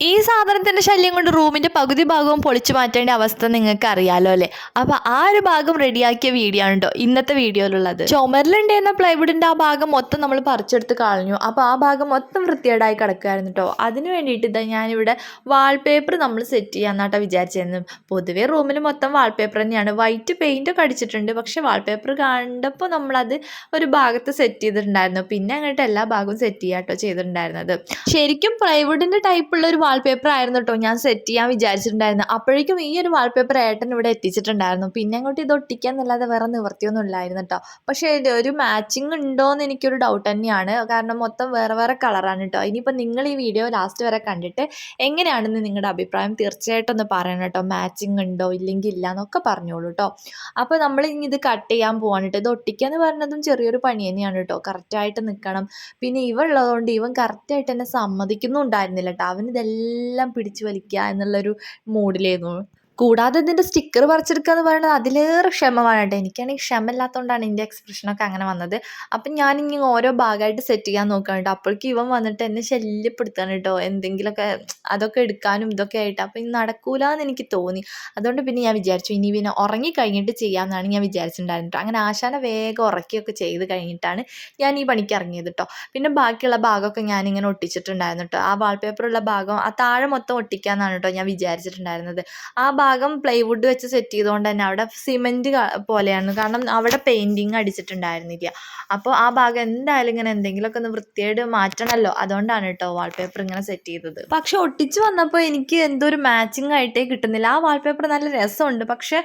ഈ സാധനത്തിൻ്റെ ശല്യം കൊണ്ട് റൂമിൻ്റെ പകുതി ഭാഗവും പൊളിച്ചു മാറ്റേണ്ട അവസ്ഥ നിങ്ങൾക്ക് അറിയാലോ അല്ലേ. അപ്പോൾ ആ ഒരു ഭാഗം റെഡിയാക്കിയ വീഡിയോ ആണ് കേട്ടോ ഇന്നത്തെ വീഡിയോയിലുള്ളത്. ചുമരിലുണ്ടായിരുന്ന പ്ലൈവുഡിൻ്റെ ആ ഭാഗം മൊത്തം നമ്മൾ പറിച്ചെടുത്ത് കളഞ്ഞു. അപ്പോൾ ആ ഭാഗം മൊത്തം വൃത്തികേടായി കിടക്കുമായിരുന്നു കേട്ടോ. അതിന് വേണ്ടിയിട്ട് ഇതാ ഞാനിവിടെ വാൾപേപ്പർ നമ്മൾ സെറ്റ് ചെയ്യാമെന്നാട്ടോ വിചാരിച്ചിരുന്നു. പൊതുവേ റൂമിൽ മൊത്തം വാൾപേപ്പർ തന്നെയാണ്. വൈറ്റ് പെയിൻറ്റൊക്കെ അടിച്ചിട്ടുണ്ട്. പക്ഷേ വാൾപേപ്പർ കണ്ടപ്പോൾ നമ്മളത് ഒരു ഭാഗത്ത് സെറ്റ് ചെയ്തിട്ടുണ്ടായിരുന്നു. പിന്നെ അങ്ങോട്ട് എല്ലാ ഭാഗവും സെറ്റ് ചെയ്യാട്ടോ ചെയ്തിട്ടുണ്ടായിരുന്നത്. ശരിക്കും പ്ലൈവുഡിൻ്റെ ടൈപ്പുള്ള ഒരു വാൾപേപ്പർ ആയിരുന്നു കേട്ടോ ഞാൻ സെറ്റ് ചെയ്യാൻ വിചാരിച്ചിട്ടുണ്ടായിരുന്നു. അപ്പോഴേക്കും ഈ ഒരു വാൾപേപ്പർ ഏട്ടൻ ഇവിടെ എത്തിച്ചിട്ടുണ്ടായിരുന്നു. പിന്നെ അങ്ങോട്ട് ഇത് ഒട്ടിക്കാന്നല്ലാതെ വേറെ നിവൃത്തിയൊന്നും ഇല്ലായിരുന്നു കേട്ടോ. പക്ഷേ ഒരു മാച്ചിങ് ഉണ്ടോയെന്ന് എനിക്കൊരു ഡൗട്ട് തന്നെയാണ്. കാരണം മൊത്തം വേറെ വേറെ കളറാണ് കേട്ടോ. ഇനിയിപ്പോൾ നിങ്ങൾ ഈ വീഡിയോ ലാസ്റ്റ് വരെ കണ്ടിട്ട് എങ്ങനെയാണെന്ന് നിങ്ങളുടെ അഭിപ്രായം തീർച്ചയായിട്ടും ഒന്ന് പറയണം കേട്ടോ. മാച്ചിങ് ഉണ്ടോ ഇല്ലെങ്കിൽ ഇല്ല എന്നൊക്കെ പറഞ്ഞോളൂ കേട്ടോ. അപ്പോൾ നമ്മൾ ഇനി ഇത് കട്ട് ചെയ്യാൻ പോവാണ് കേട്ടോ. ഇത് ഒട്ടിക്കുക എന്ന് പറയുന്നതും ചെറിയൊരു പണി തന്നെയാണ് കേട്ടോ. കറക്റ്റായിട്ട് നിൽക്കണം. പിന്നെ ഇവ ഉള്ളതുകൊണ്ട് ഇവൻ കറക്റ്റായിട്ട് എന്നെ സമ്മതിക്കുന്നുണ്ടായിരുന്നില്ല കേട്ടോ. അവനിതെല്ലാം പിടിച്ചു വലിക്കുക എന്നുള്ളൊരു മൂഡിലായിരുന്നു. കൂടാതെ ഇതിൻ്റെ സ്റ്റിക്കർ പറിച്ചെടുക്കുക എന്ന് പറയുന്നത് അതിലേറെ ക്ഷമമാണ് കേട്ടോ. എനിക്കാണെങ്കിൽ ക്ഷമയില്ലാത്തതുകൊണ്ടാണ് എൻ്റെ എക്സ്പ്രഷനൊക്കെ അങ്ങനെ വന്നത്. അപ്പം ഞാനിനി ഓരോ ഭാഗമായിട്ട് സെറ്റ് ചെയ്യാൻ നോക്കുകയാണ് കേട്ടോ. അപ്പോഴേക്കും ഇവൻ വന്നിട്ട് എന്നെ ശല്യപ്പെടുത്താണ് കേട്ടോ. എന്തെങ്കിലുമൊക്കെ അതൊക്കെ എടുക്കാനും ഇതൊക്കെ ആയിട്ട്. അപ്പം ഇത് നടക്കൂല എന്ന് എനിക്ക് തോന്നി. അതുകൊണ്ട് പിന്നെ ഞാൻ വിചാരിച്ചു ഇനി പിന്നെ ഉറങ്ങിക്കഴിഞ്ഞിട്ട് ചെയ്യാമെന്നാണ് ഞാൻ വിചാരിച്ചിട്ടുണ്ടായിരുന്നു കേട്ടോ. അങ്ങനെ ആശാനെ വേഗം ഉറക്കിയൊക്കെ ചെയ്ത് കഴിഞ്ഞിട്ടാണ് ഞാൻ ഈ പണിക്ക് ഇറങ്ങിയത് കേട്ടോ. പിന്നെ ബാക്കിയുള്ള ഭാഗമൊക്കെ ഞാനിങ്ങനെ ഒട്ടിച്ചിട്ടുണ്ടായിരുന്നു കേട്ടോ. ആ വാൾപേപ്പറുള്ള ഭാഗം ആ താഴെ മൊത്തം ഒട്ടിക്കാമെന്നാണ് കേട്ടോ ഞാൻ വിചാരിച്ചിട്ടുണ്ടായിരുന്നത്. ആ ഭാഗം പ്ലൈവുഡ് വെച്ച് സെറ്റ് ചെയ്തുകൊണ്ട് തന്നെ അവിടെ സിമെൻറ്റ് പോലെയാണ്. കാരണം അവിടെ പെയിൻറ്റിങ് അടിച്ചിട്ടുണ്ടായിരുന്നില്ല. അപ്പോൾ ആ ഭാഗം എന്തായാലും ഇങ്ങനെ എന്തെങ്കിലുമൊക്കെ ഒന്ന് വൃത്തിയായിട്ട് മാറ്റണമല്ലോ. അതുകൊണ്ടാണ് കേട്ടോ വാൾപേപ്പർ ഇങ്ങനെ സെറ്റ് ചെയ്തത്. പക്ഷെ ഒട്ടിച്ച് വന്നപ്പോൾ എനിക്ക് എന്തോ ഒരു മാച്ചിങ് ആയിട്ടേ കിട്ടുന്നില്ല. ആ വാൾപേപ്പർ നല്ല രസമുണ്ട്. പക്ഷെ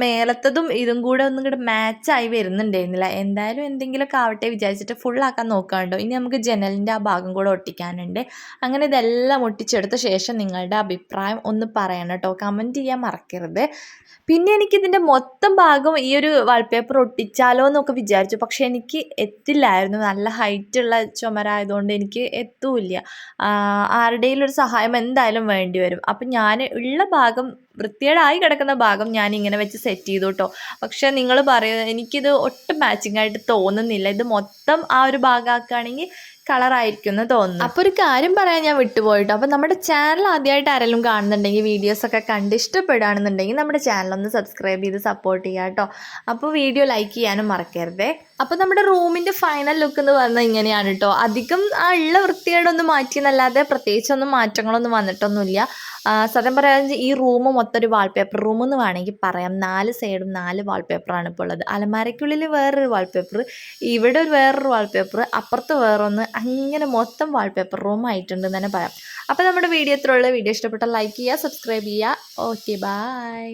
മേലത്തതും ഇതും കൂടെ ഒന്നും കൂടെ മാച്ചായി വരുന്നുണ്ടായിരുന്നില്ല. എന്തായാലും എന്തെങ്കിലുമൊക്കെ ആവട്ടെ വിചാരിച്ചിട്ട് ഫുള്ളാക്കാൻ നോക്കാം കേട്ടോ. ഇനി നമുക്ക് ജനലിൻ്റെ ആ ഭാഗം കൂടെ ഒട്ടിക്കാനുണ്ട്. അങ്ങനെ ഇതെല്ലാം ഒട്ടിച്ചെടുത്ത ശേഷം നിങ്ങളുടെ അഭിപ്രായം ഒന്ന് പറയണം കേട്ടോ. കമൻറ്റ് ചെയ്യാൻ മറക്കരുത്. പിന്നെ എനിക്കിതിൻ്റെ മൊത്തം ഭാഗം ഈ ഒരു വാൾപേപ്പർ ഒട്ടിച്ചാലോ എന്നൊക്കെ വിചാരിച്ചു. പക്ഷെ എനിക്ക് എത്തില്ലായിരുന്നു. നല്ല ഹൈറ്റുള്ള ചുമരായതുകൊണ്ട് എനിക്ക് എത്തൂല്ല. ആരുടെയും ഒരു സഹായം എന്തായാലും വേണ്ടി വരും. അപ്പം ഞാൻ ഉള്ള ഭാഗം വൃത്തികേടായി കിടക്കുന്ന ഭാഗം ഞാൻ ഇങ്ങനെ വെച്ച് സെറ്റ് ചെയ്തു കേട്ടോ. പക്ഷെ നിങ്ങൾ പറയുന്നത് എനിക്കിത് ഒട്ടും മാച്ചിങ് ആയിട്ട് തോന്നുന്നില്ല. ഇത് മൊത്തം ആ ഒരു ഭാഗമാക്കുകയാണെങ്കിൽ കളറായിരിക്കും എന്ന് തോന്നുന്നു. അപ്പോൾ ഒരു കാര്യം പറയാൻ ഞാൻ വിട്ടുപോയിട്ടോ. അപ്പോൾ നമ്മുടെ ചാനൽ ആദ്യമായിട്ട് ആരെങ്കിലും കാണുന്നുണ്ടെങ്കിൽ വീഡിയോസൊക്കെ കണ്ട് ഇഷ്ടപ്പെടുകയാണെന്നുണ്ടെങ്കിൽ നമ്മുടെ ചാനലൊന്ന് സബ്സ്ക്രൈബ് ചെയ്ത് സപ്പോർട്ട് ചെയ്യുക കേട്ടോ. അപ്പോൾ വീഡിയോ ലൈക്ക് ചെയ്യാനും മറക്കരുതേ. അപ്പോൾ നമ്മുടെ റൂമിൻ്റെ ഫൈനൽ ലുക്ക് എന്ന് പറഞ്ഞാൽ ഇങ്ങനെയാണ് കേട്ടോ. അധികം ആ ഉള്ള വൃത്തികേടൊന്നും മാറ്റിയെന്നല്ലാതെ പ്രത്യേകിച്ചൊന്നും മാറ്റങ്ങളൊന്നും വന്നിട്ടൊന്നുമില്ല. സത്യം പറയാൻ ഈ റൂം മൊത്തം ഒരു വാൾപേപ്പർ റൂം എന്ന് വേണമെങ്കിൽ പറയാം. 4 സൈഡും 4 വാൾപേപ്പറാണ് ഇപ്പോൾ ഉള്ളത്. അലമാരയ്ക്കുള്ളിൽ വേറൊരു വാൾപേപ്പർ, ഇവിടെ വേറൊരു വാൾപേപ്പർ, അപ്പുറത്ത് വേറൊന്ന്, അങ്ങനെ മൊത്തം വാൾപേപ്പർ റൂം ആയിട്ടുണ്ടെന്ന് തന്നെ പറയാം. അപ്പോൾ നമ്മുടെ വീഡിയോ ഇത്രയുള്ള വീഡിയോ ഇഷ്ടപ്പെട്ടാൽ ലൈക്ക് ചെയ്യുക, സബ്സ്ക്രൈബ് ചെയ്യുക. Okay, by.